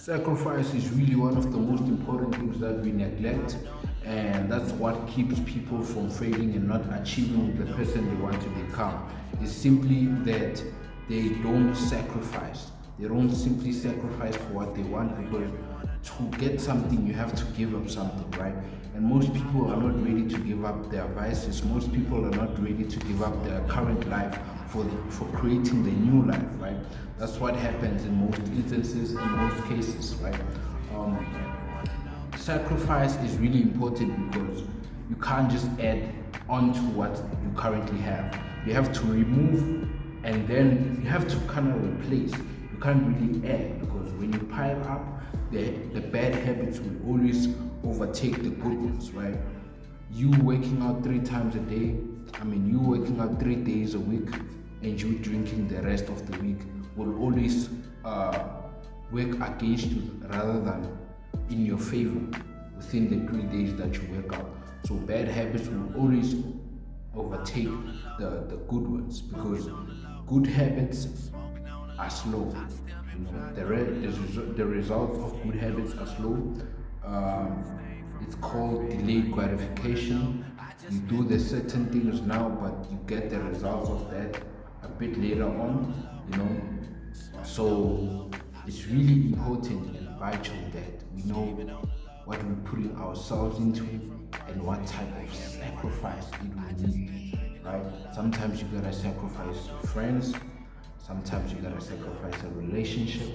Sacrifice is really one of the most important things that we neglect, and that's what keeps people from failing and not achieving the person they want to become. It's simply that they don't sacrifice. They don't simply sacrifice for what they want, because to get something you have to give up something, right? And most people are not ready to give up their vices. Most people are not ready to give up their current life for creating the new life, right? That's what happens in most instances, in most cases, right? Um, Sacrifice is really important because you can't just add on to what you currently have. You have to remove, and then you have to kind of replace. You can't really add, because when you pile up, the bad habits will always overtake the good ones, right? You working out 3 times a day, you working out 3 days a week, and you drinking the rest of the week will always work against you rather than in your favor within the 3 days that you work out. So bad habits will always overtake the good ones, because good habits are slow. The results of good habits are slow. It's called delayed gratification. You do the certain things now, but you get the results of that a bit later on. So it's really important and vital that we know what we're putting ourselves into and what type of sacrifice it will need, right? Sometimes you gotta sacrifice your friends, sometimes you gotta sacrifice a relationship,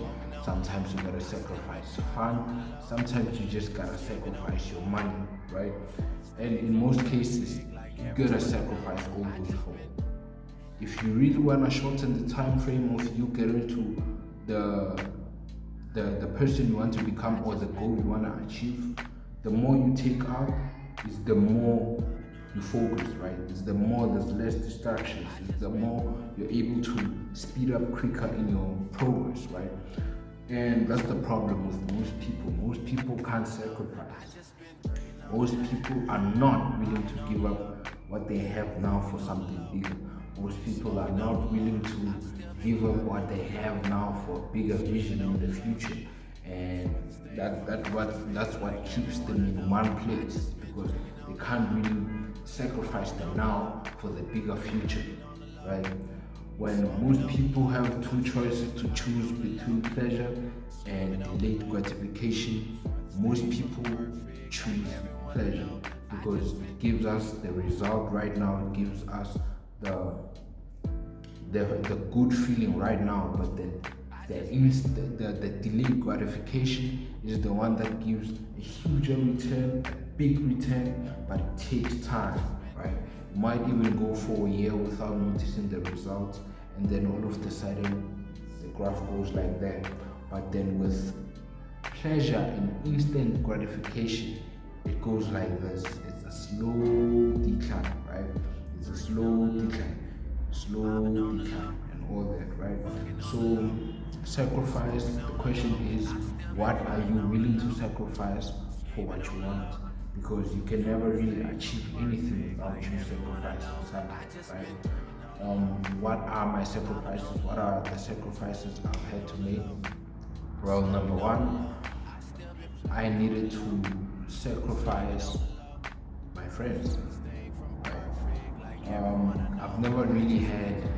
sometimes you gotta sacrifice fun, sometimes you just gotta sacrifice your money, right? And in most cases, you gotta sacrifice all those four. If you really wanna shorten the time frame of you getting to the person you want to become or the goal you want to achieve, the more you take out is the more you focus, right? It's the more there's less distractions, it's the more you're able to speed up quicker in your progress, right? And that's the problem with most people. Most people can't sacrifice. Most people are not willing to give up what they have now for something bigger. Most people are not willing to give up what they have now for a bigger vision in the future. And that's what keeps them in one place, because they can't really sacrifice the now for the bigger future, right? When most people have two choices to choose between pleasure and delayed gratification, most people choose pleasure because it gives us the result right now. It gives us the good feeling right now, but then the delayed gratification is the one that gives a huge return, a big return, but it takes time, right? You might even go for a year without noticing the results, and then all of a sudden the graph goes like that. But then with pleasure and instant gratification, it goes like this. It's a slow decline, right? It's a slow decline, and all that, right? So sacrifice, the question is, what are you willing to sacrifice for what you want? Because you can never really achieve anything without you sacrificing something, right? What are my sacrifices? What are the sacrifices I've had to make? Well, number one, I needed to sacrifice my friends. I've never really had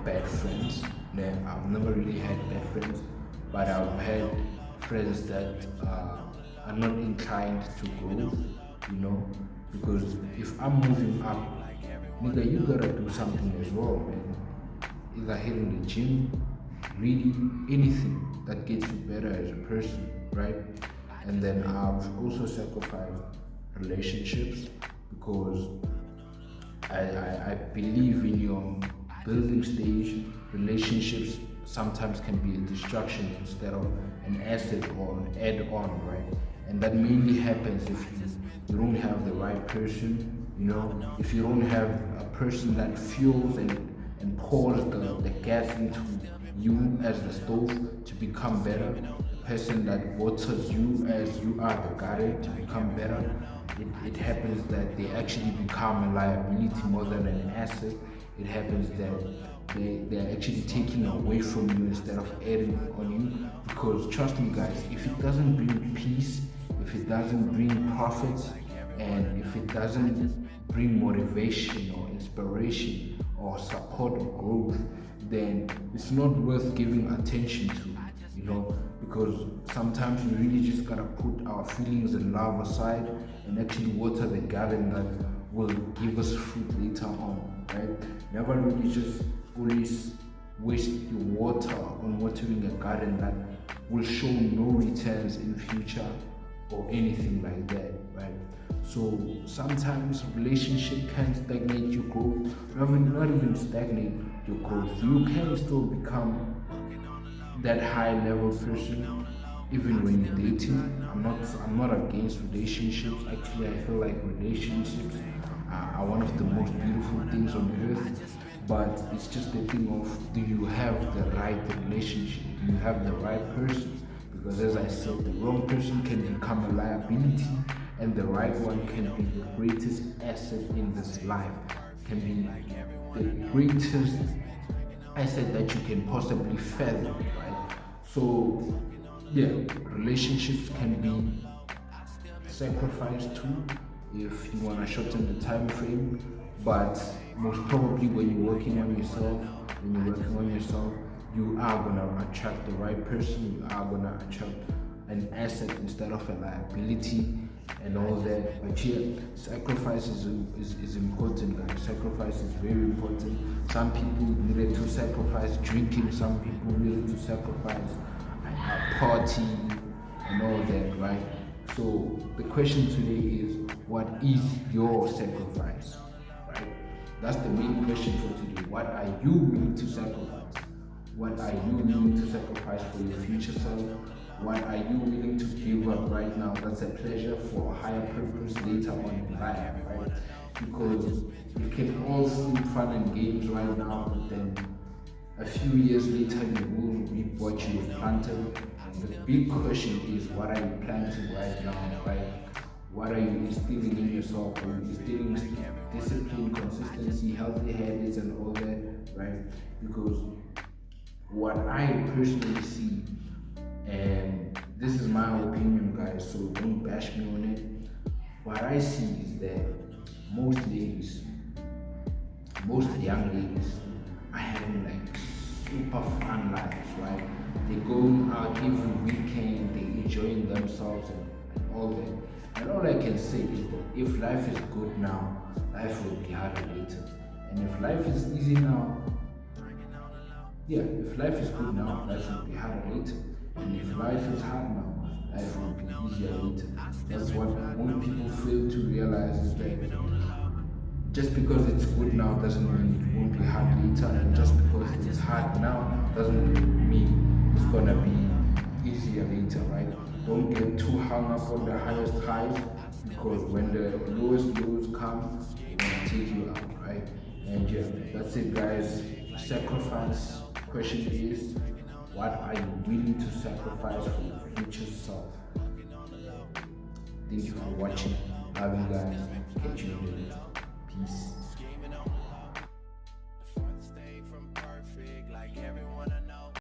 bad friends. I've never really had bad friends, but I've had friends that are not inclined to grow, because if I'm moving up, nigga, you gotta do something as well, man. Either hitting the gym, reading, anything that gets you better as a person, right? And then I've also sacrificed relationships, because I believe in your building stage, relationships sometimes can be a distraction instead of an asset or an add-on, right? And that mainly happens if you don't have the right person, if you don't have a person that fuels and pours the gas into you as the stove to become better, a person that waters you as you are the garden to become better. It happens that they actually become a liability more than an asset. It happens that they're actually taking away from you instead of adding on you. Because trust me, guys, if it doesn't bring peace, if it doesn't bring profits, and if it doesn't bring motivation or inspiration or support or growth, then it's not worth giving attention to, because sometimes we really just gotta put our feelings and love aside and actually water the garden that will give us fruit later on, right? Never really just always waste your water on watering a garden that will show no returns in future or anything like that, right? So sometimes relationship can stagnate your growth, not even stagnate your growth. You can still become that high level person even when you're dating. I'm not against relationships. Actually, I feel like relationships are one of the most beautiful things on earth. But it's just the thing of, do you have the right relationship? Do you have the right person? Because as I said, the wrong person can become a liability, and the right one can be the greatest asset in this life. Can be the greatest asset that you can possibly fathom, right? So yeah, relationships can be sacrificed too if you want to shorten the time frame. But most probably when you're working on yourself, you are gonna attract the right person. You are gonna attract an asset instead of a liability and all that. But yeah, sacrifice is important, guys. Sacrifice is very important. Some people needed to sacrifice drinking, some people needed to sacrifice a party and all that, right? So the question today is, what is your sacrifice? Right? That's the main question for today. What are you willing to sacrifice? What are you willing to sacrifice for your future self? What are you willing to give up right now? That's a pleasure for a higher purpose later on in life, right? Because you can all seem fun and games right now, but then a few years later you will reap what you have planted. And the big question is, what are you planting right now, right? What are you instilling in yourself? Are you instilling discipline, consistency, healthy habits, and all that, right? Because what I personally see, and this is my opinion, guys, so don't bash me on it. What I see is that most ladies, most young ladies, are having like super fun lives, right? They're going out every weekend, they're enjoying themselves and all that. And all I can say is that if life is good now, life will be harder later. And if life is easy now, yeah, if life is good now, life will be harder later. And if life is hard now, life will be easier later. That's what most people fail to realize, is that just because it's good now doesn't mean it won't be hard later, and just because it's hard now doesn't mean it's gonna be easier later, right? Don't get too hung up on the highest highs, because when the lowest lows come, they're gonna take you out, right? And yeah, that's it, guys. Sacrifice. Question is, what are you willing to sacrifice for your future self? Thank you for watching. Love you guys. Catch you in the next. Peace.